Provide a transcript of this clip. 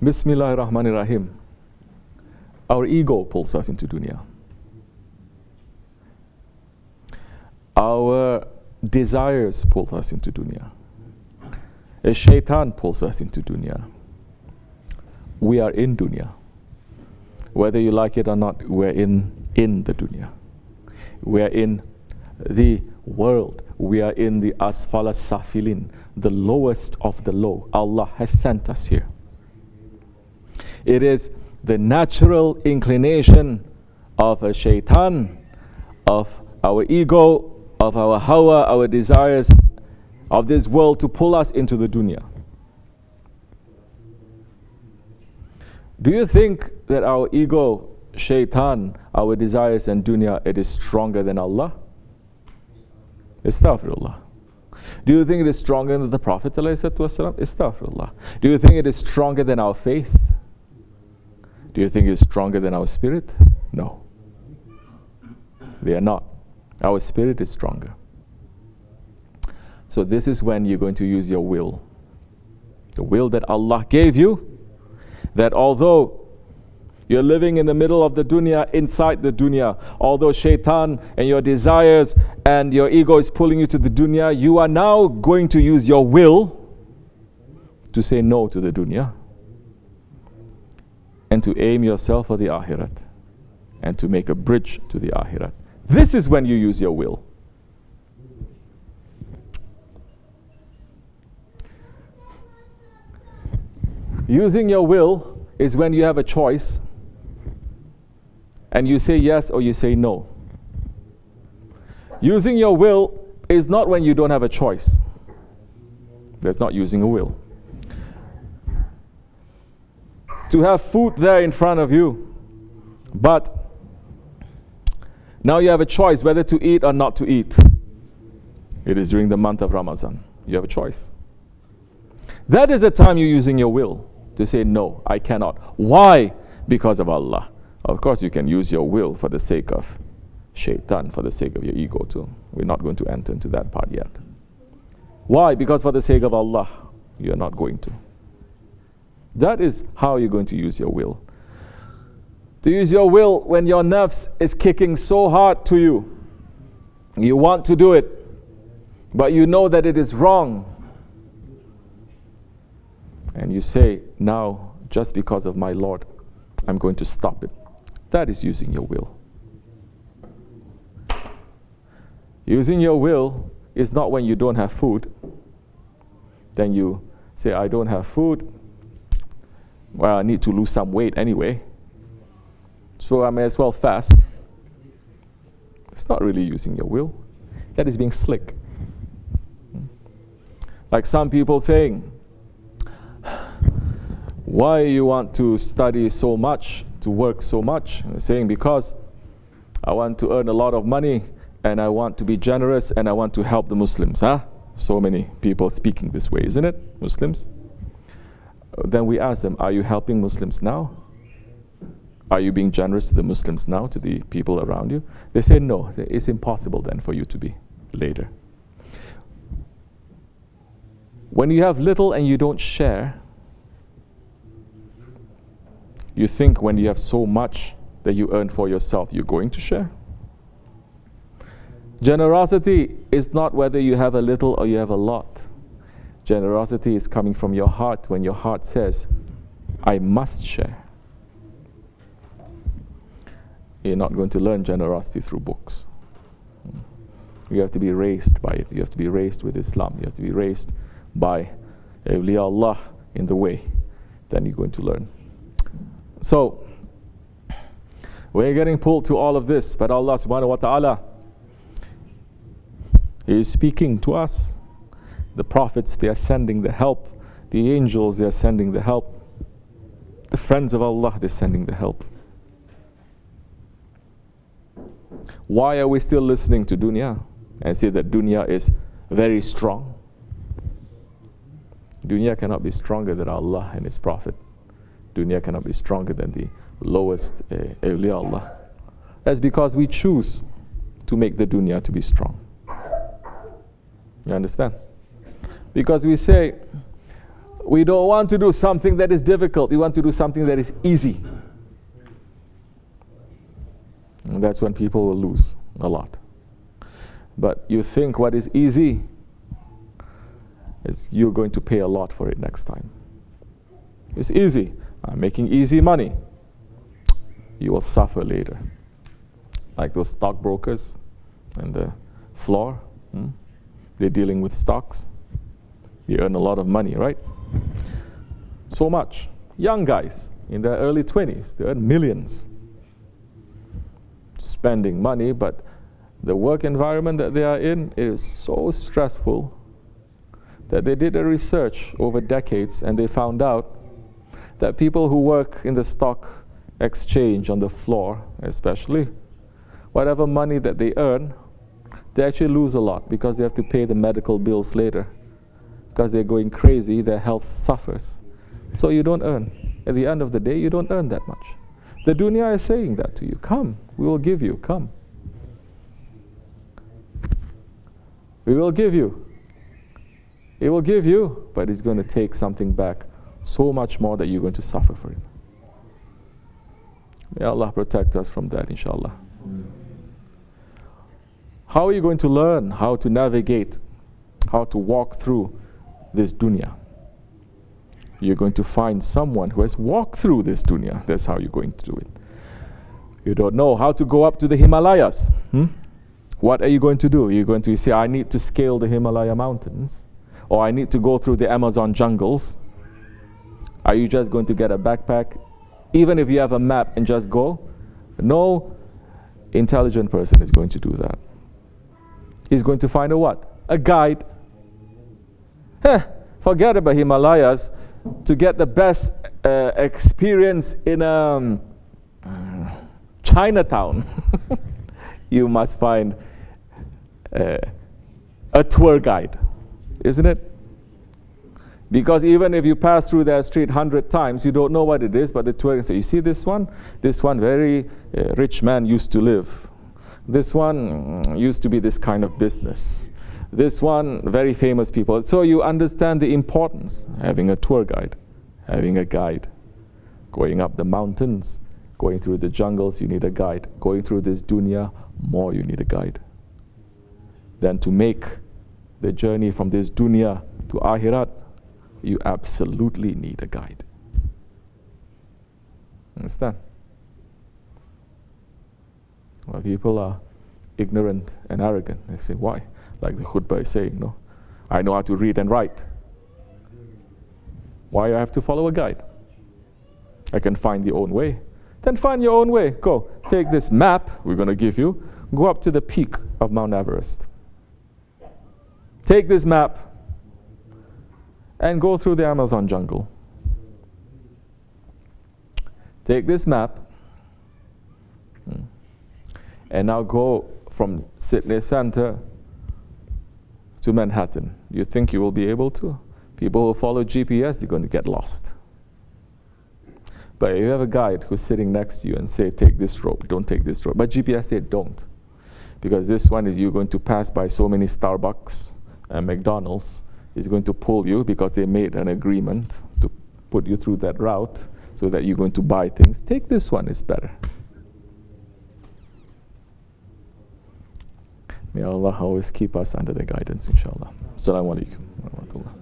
Bismillahir Rahmanir Rahim. Our ego pulls us into dunya. Our desires pull us into dunya. A shaitan pulls us into dunya. We are in dunya. Whether you like it or not, we're in the dunya. We are in the world. We are in the asfala safilin, the lowest of the low. Allah has sent us here. It is the natural inclination of a shaitan, of our ego, of our hawa, our desires of this world to pull us into the dunya. Do you think that our ego, shaitan, our desires and dunya, it is stronger than Allah? Astaghfirullah. Do you think it is stronger than the Prophet ﷺ? Astaghfirullah. Do you think it is stronger than our faith? Do you think it is stronger than our spirit? No. They are not. Our spirit is stronger. So this is when you're going to use your will. The will that Allah gave you, that although you're living in the middle of the dunya, inside the dunya, although shaitan and your desires and your ego is pulling you to the dunya, you are now going to use your will to say no to the dunya and to aim yourself for the akhirat and to make a bridge to the akhirat. This is when you use your will. Using your will is when you have a choice and you say yes or you say no. Using your will is not when you don't have a choice. That's not using a will. To have food there in front of you, but now you have a choice whether to eat or not to eat. It is during the month of Ramadan. You have a choice. That is the time you're using your will to say, no, I cannot. Why? Because of Allah. Of course, you can use your will for the sake of shaitan, for the sake of your ego too. We're not going to enter into that part yet. Why? Because for the sake of Allah, you're not going to. That is how you're going to use your will. To use your will when your nafs is kicking so hard to you. You want to do it, but you know that it is wrong. And you say, now, just because of my Lord, I'm going to stop it. That is using your will. Using your will is not when you don't have food. Then you say, I don't have food. Well, I need to lose some weight anyway, so I may as well fast. It's not really using your will. That is being slick. Like some people saying, why you want to study so much, to work so much? And they're saying, because I want to earn a lot of money and I want to be generous and I want to help the Muslims. So many people speaking this way, isn't it? Muslims. Then we ask them, are you helping Muslims now? Are you being generous to the Muslims now, to the people around you? They say no. It's impossible then for you to be later. When you have little and you don't share, you think when you have so much that you earn for yourself, you're going to share? Generosity is not whether you have a little or you have a lot. Generosity is coming from your heart when your heart says, I must share. You're not going to learn generosity through books. You have to be raised by it. You have to be raised with Islam. You have to be raised by awliya Allah in the way. Then you're going to learn. So, we're getting pulled to all of this, but Allah subhanahu wa ta'ala is speaking to us. The prophets, they are sending the help. The angels, they are sending the help. The friends of Allah, they're sending the help. Why are we still listening to dunya and say that dunya is very strong? Dunya cannot be stronger than Allah and His Prophet. Dunya cannot be stronger than the lowest awliya Allah. That's because we choose to make the dunya to be strong. You understand? Because we say, We don't want to do something that is difficult. We want to do something that is easy. And that's when people will lose a lot. But you think what is easy, is you're going to pay a lot for it next time. It's easy. I'm making easy money. You will suffer later. Like those stockbrokers and the floor. They're dealing with stocks. They earn a lot of money, right? So much. Young guys in their early 20s, they earn millions. Spending money, but the work environment that they are in is so stressful that they did a research over decades and they found out that people who work in the stock exchange on the floor, especially, whatever money that they earn, they actually lose a lot because they have to pay the medical bills later. Because they're going crazy, their health suffers. So you don't earn. At the end of the day, you don't earn that much. The dunya is saying that to you. Come, we will give you, come. We will give you. It will give you, but it's going to take something back so much more that you're going to suffer for it. May Allah protect us from that, inshallah. How are you going to learn how to navigate, how to walk through this dunya? You're going to find someone who has walked through this dunya. That's how you're going to do it. You don't know how to go up to the Himalayas. What are you going to do? You're going to say, I need to scale the Himalaya mountains, or I need to go through the Amazon jungles. Are you just going to get a backpack, even if you have a map, and just go? No intelligent person is going to do that. He's going to find a what? A guide. Forget about Himalayas. To get the best experience in Chinatown, you must find a tour guide, isn't it? Because even if you pass through that street 100 times, you don't know what it is, but the tour guide says, you see this one? This one very rich man used to live. This one used to be this kind of business. This one, very famous people. So you understand the importance having a tour guide, having a guide. Going up the mountains, going through the jungles, you need a guide. Going through this dunya, more you need a guide. Then to make the journey from this dunya to akhirat, you absolutely need a guide. Understand? Well, people are ignorant and arrogant. They say, why? Like the khutbah is saying, no, I know how to read and write. Why do I have to follow a guide? I can find the own way. Then find your own way. Go, take this map we're going to give you. Go up to the peak of Mount Everest. Take this map and go through the Amazon jungle. Take this map and now go from Sidney Center to Manhattan. You think you will be able to? People who follow GPS, they're going to get lost. But if you have a guide who's sitting next to you and say, take this road, don't take this road. But GPS said, don't. Because this one is you're going to pass by so many Starbucks and McDonald's. It's going to pull you because they made an agreement to put you through that route so that you're going to buy things. Take this one, it's better. May Allah always keep us under the guidance, inshallah. Assalamu alaikum wa rahmatullah.